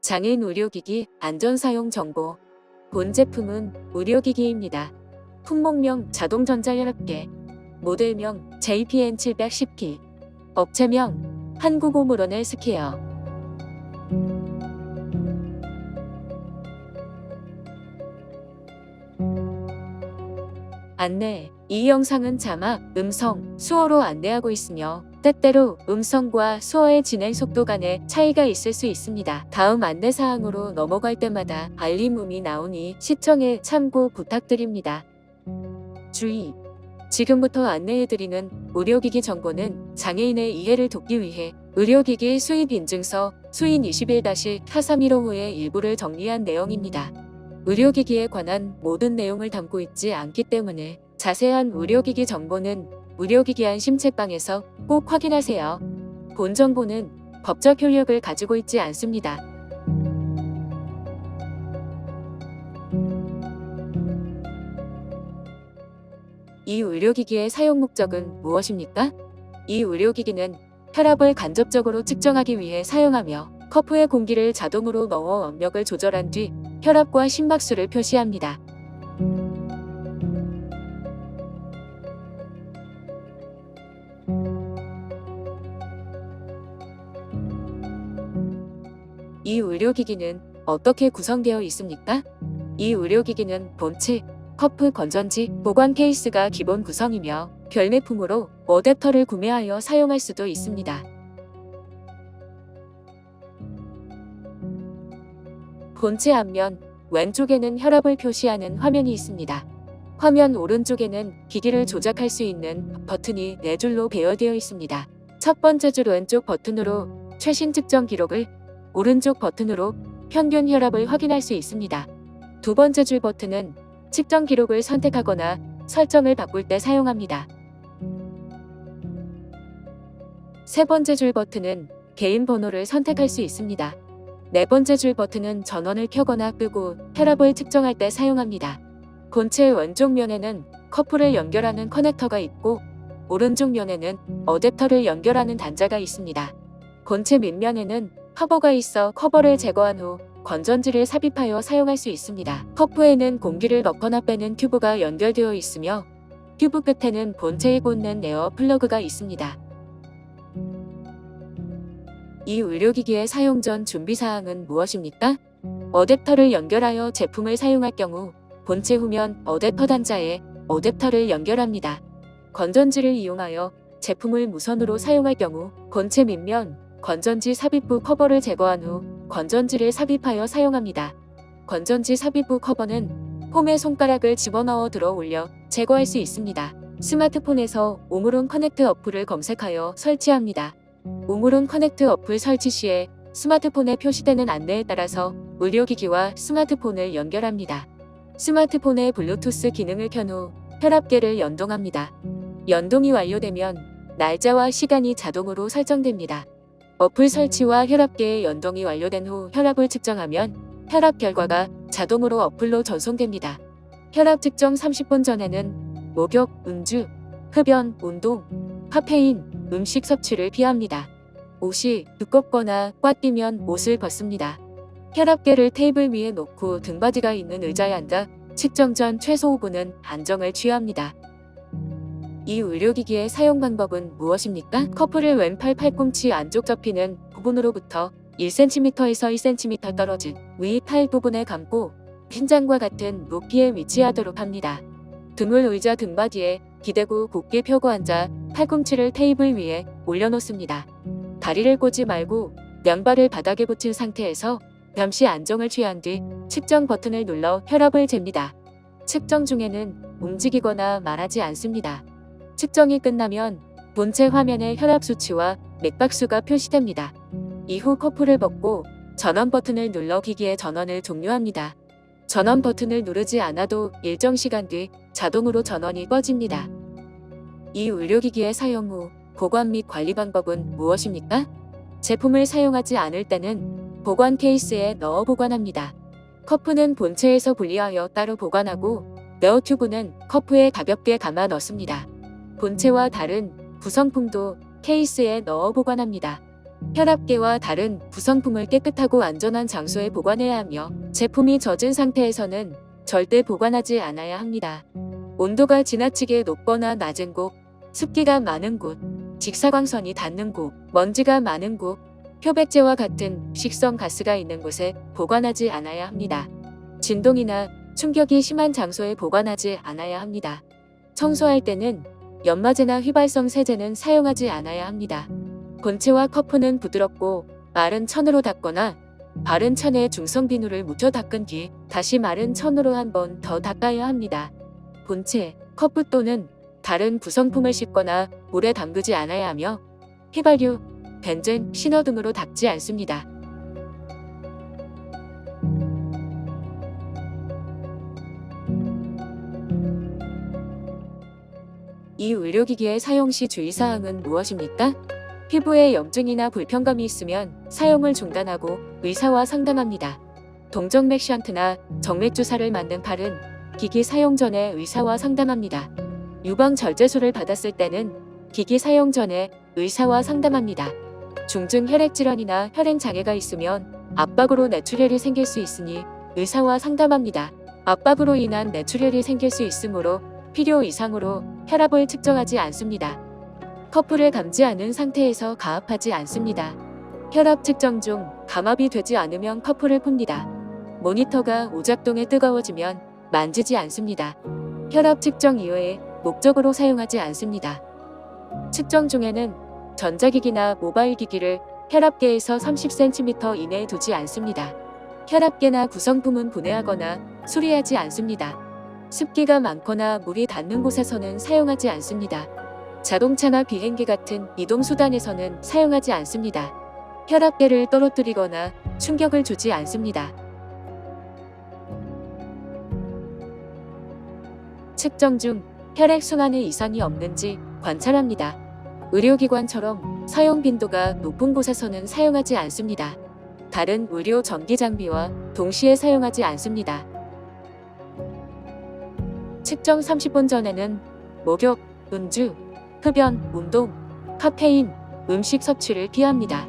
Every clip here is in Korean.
장애인 의료기기 안전사용 정보. 본 제품은 의료기기입니다. 품목명 자동전자혈압계, 모델명 JPN710P, 업체명 한국오므론 헬스케어. 안내. 이 영상은 자막, 음성, 수어로 안내하고 있으며 때때로 음성과 수어의 진행 속도 간의 차이가 있을 수 있습니다. 다음 안내사항으로 넘어갈 때마다 알림음이 나오니 시청에 참고 부탁드립니다. 주의! 지금부터 안내해드리는 의료기기 정보는 장애인의 이해를 돕기 위해 의료기기 수입 인증서 수인 21-4315호의 일부를 정리한 내용입니다. 의료기기에 관한 모든 내용을 담고 있지 않기 때문에 자세한 의료기기 정보는 의료기기 안심 책방에서 꼭 확인하세요. 본 정보는 법적 효력을 가지고 있지 않습니다. 이 의료기기의 사용 목적은 무엇입니까? 이 의료기기는 혈압을 간접적으로 측정하기 위해 사용하며 커프에 공기를 자동으로 넣어 압력을 조절한 뒤 혈압과 심박수를 표시합니다. 이 의료기기는 어떻게 구성되어 있습니까? 이 의료기기는 본체, 커프 건전지, 보관 케이스가 기본 구성이며 별매품으로 어댑터를 구매하여 사용할 수도 있습니다. 본체 앞면 왼쪽에는 혈압을 표시하는 화면이 있습니다. 화면 오른쪽에는 기기를 조작할 수 있는 버튼이 4줄로 배열되어 있습니다. 첫 번째 줄 왼쪽 버튼으로 최신 측정 기록을, 오른쪽 버튼으로 평균 혈압을 확인할 수 있습니다. 두 번째 줄 버튼은 측정 기록을 선택하거나 설정을 바꿀 때 사용합니다. 세 번째 줄 버튼은 개인 번호를 선택할 수 있습니다. 네 번째 줄 버튼은 전원을 켜거나 끄고 혈압을 측정할 때 사용합니다. 본체 왼쪽 면에는 커프를 연결하는 커넥터가 있고 오른쪽 면에는 어댑터를 연결하는 단자가 있습니다. 본체 밑면에는 커버가 있어 커버를 제거한 후 건전지를 삽입하여 사용할 수 있습니다. 커프에는 공기를 넣거나 빼는 튜브가 연결되어 있으며 튜브 끝에는 본체에 꽂는 에어 플러그가 있습니다. 이 의료기기의 사용 전 준비사항은 무엇입니까? 어댑터를 연결하여 제품을 사용할 경우 본체 후면 어댑터 단자에 어댑터를 연결합니다. 건전지를 이용하여 제품을 무선으로 사용할 경우 본체 밑면 건전지 삽입 후 커버를 제거한 후 건전지를 삽입하여 사용합니다. 건전지 삽입 후 커버는 폼에 손가락을 집어넣어 들어 올려 제거할 수 있습니다. 스마트폰에서 오므론 커넥트 어플을 검색하여 설치합니다. 오므론 커넥트 어플 설치 시에 스마트폰에 표시되는 안내에 따라서 의료기기와 스마트폰을 연결합니다. 스마트폰의 블루투스 기능을 켠 후 혈압계를 연동합니다. 연동이 완료되면 날짜와 시간이 자동으로 설정됩니다. 어플 설치와 혈압계의 연동이 완료된 후 혈압을 측정하면 혈압 결과가 자동으로 어플로 전송됩니다. 혈압 측정 30분 전에는 목욕, 음주, 흡연, 운동, 카페인, 음식 섭취를 피합니다. 옷이 두껍거나 꽉 끼면 옷을 벗습니다. 혈압계를 테이블 위에 놓고 등받이가 있는 의자에 앉아 측정 전 최소 5분은 안정을 취합니다. 이 의료기기의 사용 방법은 무엇입니까? 커프를 왼팔 팔꿈치 안쪽 접히는 부분으로부터 1cm에서 2cm 떨어진 위 팔 부분에 감고 핀장과 같은 높이에 위치하도록 합니다. 등을 의자 등받이에 기대고 곧게 펴고 앉아 팔꿈치를 테이블 위에 올려놓습니다. 다리를 꼬지 말고 양발을 바닥에 붙인 상태에서 잠시 안정을 취한 뒤 측정 버튼을 눌러 혈압을 잽니다. 측정 중에는 움직이거나 말하지 않습니다. 측정이 끝나면 본체 화면에 혈압 수치와 맥박수가 표시됩니다. 이후 커프를 벗고 전원 버튼을 눌러 기기의 전원을 종료합니다. 전원 버튼을 누르지 않아도 일정 시간 뒤 자동으로 전원이 꺼집니다. 이 의료기기의 사용 후 보관 및 관리 방법은 무엇입니까? 제품을 사용하지 않을 때는 보관 케이스에 넣어 보관합니다. 커프는 본체에서 분리하여 따로 보관하고 에어 튜브는 커프에 가볍게 감아 넣습니다. 본체와 다른 구성품도 케이스에 넣어 보관합니다. 혈압계와 다른 구성품을 깨끗하고 안전한 장소에 보관해야 하며 제품이 젖은 상태에서는 절대 보관하지 않아야 합니다. 온도가 지나치게 높거나 낮은 곳, 습기가 많은 곳, 직사광선이 닿는 곳, 먼지가 많은 곳, 표백제와 같은 식성 가스가 있는 곳에 보관하지 않아야 합니다. 진동이나 충격이 심한 장소에 보관하지 않아야 합니다. 청소할 때는 연마제나 휘발성 세제는 사용하지 않아야 합니다. 본체와 커프는 부드럽고 마른 천으로 닦거나 바른 천에 중성 비누를 묻혀 닦은 뒤 다시 마른 천으로 한 번 더 닦아야 합니다. 본체, 커프 또는 다른 구성품을 씻거나 물에 담그지 않아야 하며 휘발유, 벤젠, 신호 등으로 닦지 않습니다. 이 의료기기의 사용 시 주의사항은 무엇입니까? 피부에 염증이나 불편감이 있으면 사용을 중단하고 의사와 상담합니다. 동정맥 션트나 정맥 주사를 맞는 팔은 기기 사용 전에 의사와 상담합니다. 유방 절제술을 받았을 때는 기기 사용 전에 의사와 상담합니다. 중증 혈액 질환이나 혈행 장애가 있으면 압박으로 뇌출혈이 생길 수 있으니 의사와 상담합니다. 압박으로 인한 뇌출혈이 생길 수 있으므로 필요 이상으로 혈압을 측정하지 않습니다. 커프를 감지 않은 상태에서 가압하지 않습니다. 혈압 측정 중 감압이 되지 않으면 커프를 풉니다. 모니터가 오작동에 뜨거워지면 만지지 않습니다. 혈압 측정 이외에 목적으로 사용하지 않습니다. 측정 중에는 전자기기나 모바일 기기를 혈압계에서 30cm 이내에 두지 않습니다. 혈압계나 구성품은 분해하거나 수리하지 않습니다. 습기가 많거나 물이 닿는 곳에서는 사용하지 않습니다. 자동차나 비행기 같은 이동수단에서는 사용하지 않습니다. 혈압계를 떨어뜨리거나 충격을 주지 않습니다. 측정 중 혈액순환에 이상이 없는지 관찰합니다. 의료기관처럼 사용 빈도가 높은 곳에서는 사용하지 않습니다. 다른 의료 전기 장비와 동시에 사용하지 않습니다. 측정 30분 전에는 목욕, 음주, 흡연, 운동, 카페인, 음식 섭취를 피합니다.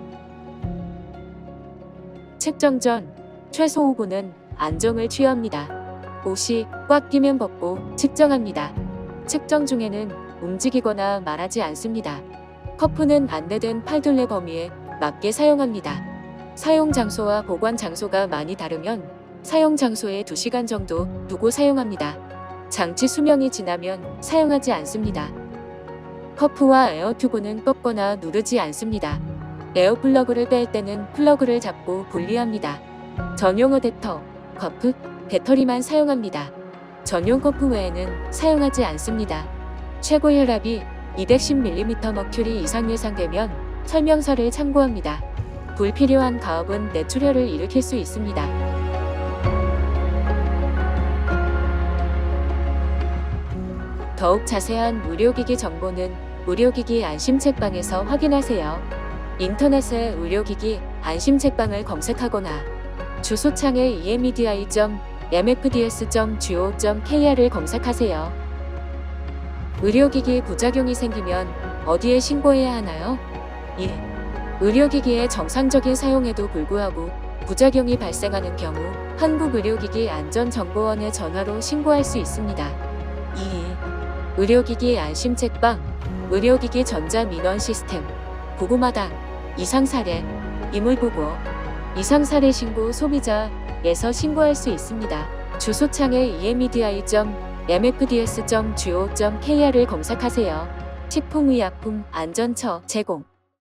측정 전 최소 5분은 안정을 취합니다. 옷이 꽉 끼면 벗고 측정합니다. 측정 중에는 움직이거나 말하지 않습니다. 커프는 안내된 팔둘레 범위에 맞게 사용합니다. 사용 장소와 보관 장소가 많이 다르면 사용 장소에 2시간 정도 두고 사용합니다. 장치 수명이 지나면 사용하지 않습니다. 커프와 에어튜브는 꺾거나 누르지 않습니다. 에어플러그를 뺄 때는 플러그를 잡고 분리합니다. 전용 어댑터, 커프, 배터리만 사용합니다. 전용 커프 외에는 사용하지 않습니다. 최고 혈압이 210mm 머큐리 이상 예상되면 설명서를 참고합니다. 불필요한 가압은 뇌출혈을 일으킬 수 있습니다. 더욱 자세한 의료기기 정보는 의료기기 안심책방에서 확인하세요. 인터넷에 의료기기 안심책방을 검색하거나 주소창에 emedi.mfds.go.kr을 검색하세요. 의료기기 부작용이 생기면 어디에 신고해야 하나요? 1. 의료기기의 정상적인 사용에도 불구하고 부작용이 발생하는 경우 한국의료기기 안전정보원에 전화로 신고할 수 있습니다. 2. 의료기기 안심책방, 의료기기 전자민원 시스템, 보고마당, 이상사례, 이물보고, 이상사례 신고 소비자에서 신고할 수 있습니다. 주소창에 emedi.mfds.go.kr을 검색하세요. 식품의약품 안전처 제공